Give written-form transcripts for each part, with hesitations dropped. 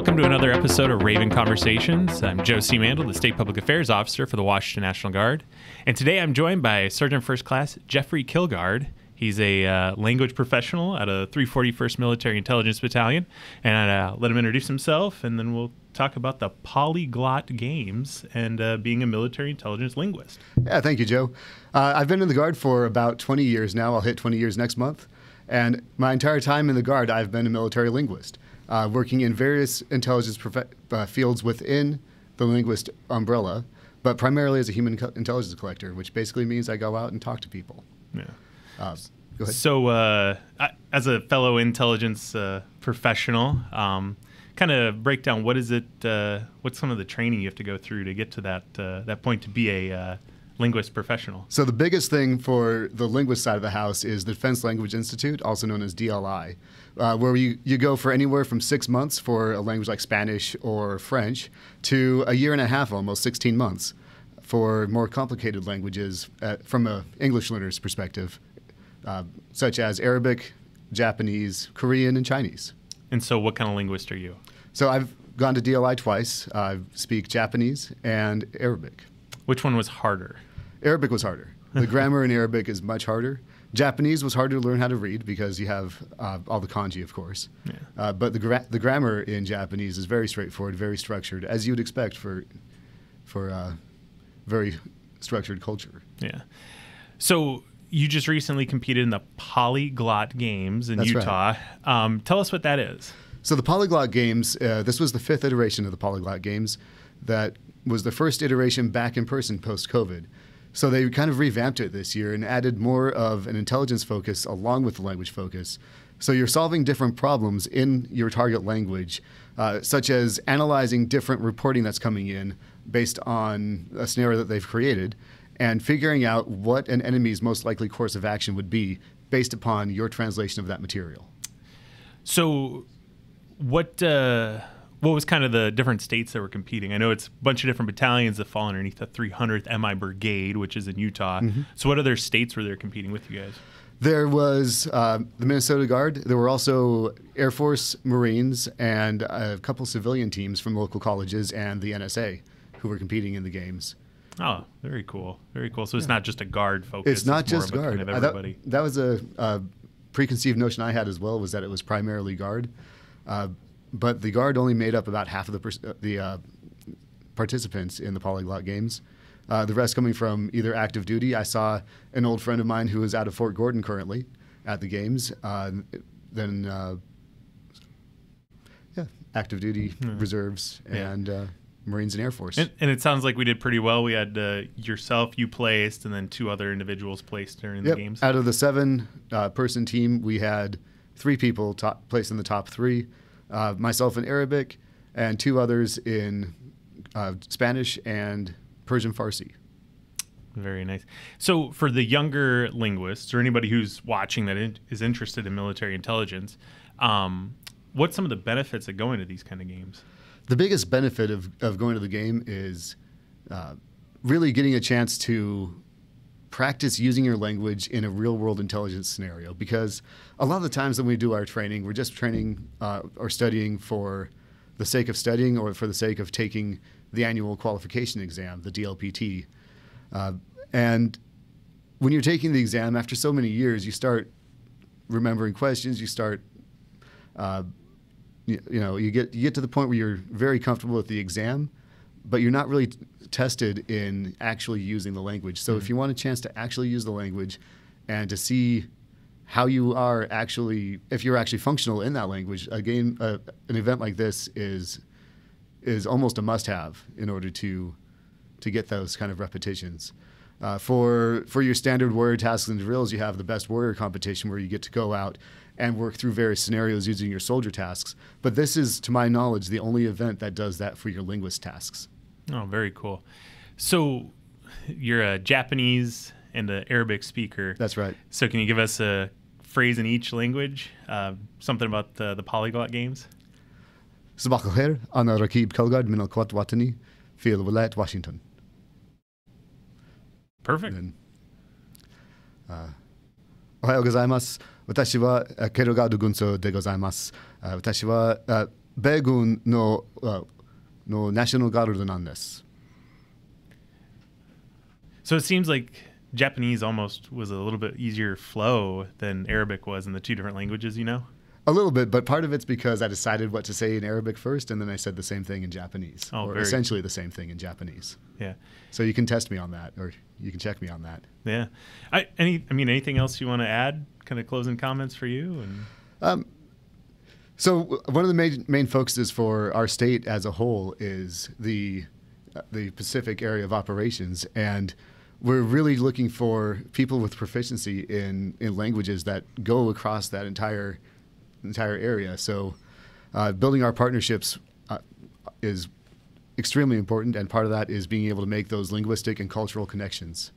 Welcome to another episode of Raven Conversations. I'm Joe C. Mandel, the State Public Affairs Officer for the Washington National Guard. And today I'm joined by Sergeant First Class Jeffrey Kjeldgaard. He's a language professional at a 341st Military Intelligence Battalion. And I'll let him introduce himself, and then we'll talk about the Polyglot Games and being a military intelligence linguist. Yeah, thank you, Joe. I've been in the Guard for about 20 years now. I'll hit 20 years next month. And my entire time in the Guard, I've been a military linguist, working in various intelligence fields within the linguist umbrella, but primarily as a human intelligence collector, which basically means I go out and talk to people. Yeah. Go ahead. So as a fellow intelligence professional, kind of break down what is it, what's some of the training you have to go through to get to that point to be a linguist professional? So the biggest thing for the linguist side of the house is the Defense Language Institute, also known as DLI, where you go for anywhere from 6 months for a language like Spanish or French to a year and a half, almost 16 months, for more complicated languages from an English learner's perspective, such as Arabic, Japanese, Korean, and Chinese. And so what kind of linguist are you? So I've gone to DLI twice. I speak Japanese and Arabic. Which one was harder? Arabic was harder. The grammar in Arabic is much harder. Japanese was harder to learn how to read because you have all the kanji, of course. Yeah. But the grammar in Japanese is very straightforward, very structured, as you would expect for very structured culture. Yeah. So you just recently competed in the Polyglot Games in Utah. Right. Tell us what that is. So the Polyglot Games, this was the 5th iteration of the Polyglot Games. That was the first iteration back in person post-COVID. So they kind of revamped it this year and added more of an intelligence focus along with the language focus. So you're solving different problems in your target language, such as analyzing different reporting that's coming in based on a scenario that they've created and figuring out what an enemy's most likely course of action would be based upon your translation of that material. So what was kind of the different states that were competing? I know it's a bunch of different battalions that fall underneath the 300th MI Brigade, which is in Utah. Mm-hmm. So what other states were there competing with you guys? There was the Minnesota Guard. There were also Air Force, Marines, and a couple civilian teams from local colleges and the NSA who were competing in the games. Oh, very cool. Very cool. So it's not just a Guard focus. It's not just Guard. Kind of everybody. That was a preconceived notion I had as well, was that it was primarily Guard. But the Guard only made up about half of the participants in the Polyglot Games. The rest coming from either active duty. I saw an old friend of mine who is out of Fort Gordon currently at the games. Active duty, reserves, and Marines and Air Force. And it sounds like we did pretty well. We had yourself, you placed, and then 2 other individuals placed during the games. Out of the 7-person team, we had 3 people placed in the top 3. Myself in Arabic, and 2 others in Spanish and Persian Farsi. Very nice. So for the younger linguists or anybody who's watching that is interested in military intelligence, what's some of the benefits of going to these kind of games? The biggest benefit of going to the game is really getting a chance to practice using your language in a real-world intelligence scenario, because a lot of the times when we do our training, we're just training or studying for the sake of studying or for the sake of taking the annual qualification exam, the DLPT. And when you're taking the exam, after so many years, you start remembering questions, you start, you get to the point where you're very comfortable with the exam, but you're not really tested in actually using the language. So if you want a chance to actually use the language and to see how you are actually, if you're actually functional in that language, an event like this is almost a must-have in order to get those kind of repetitions. For your standard warrior tasks and drills, you have the best warrior competition where you get to go out and work through various scenarios using your soldier tasks. But this is, to my knowledge, the only event that does that for your linguist tasks. Oh, very cool. So you're a Japanese and an Arabic speaker. That's right. So can you give us a phrase in each language, something about the Polyglot Games? صباح الخير أنا ركيب كيلغارد من القوات الوطنية في ولاية واشنطن. Perfect. Ohayou gozaimasu. Watashi wa Kjeldgaard gunso de gozaimasu. Watashi wa 米軍のナショナルガードなんです。So it seems like Japanese almost was a little bit easier flow than Arabic was in the two different languages, you know? A little bit, but part of it's because I decided what to say in Arabic first, and then I said the same thing in Japanese, or essentially the same thing in Japanese. Yeah. So you can test me on that, or you can check me on that. Yeah. Anything else you want to add? Kind of closing comments for you? So one of the main focuses for our state as a whole is the Pacific area of operations, and we're really looking for people with proficiency in languages that go across that entire area. So building our partnerships is extremely important, and part of that is being able to make those linguistic and cultural connections.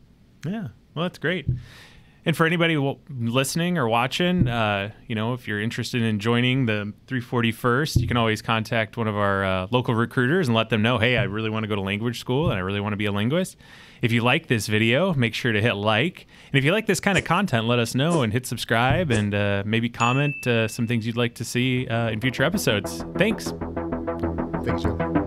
Yeah, well, that's great. And for anybody listening or watching, if you're interested in joining the 341st, you can always contact one of our local recruiters and let them know, hey, I really want to go to language school and I really want to be a linguist. If you like this video, make sure to hit like. And if you like this kind of content, let us know and hit subscribe, and maybe comment some things you'd like to see in future episodes. Thanks. Thanks, Joe.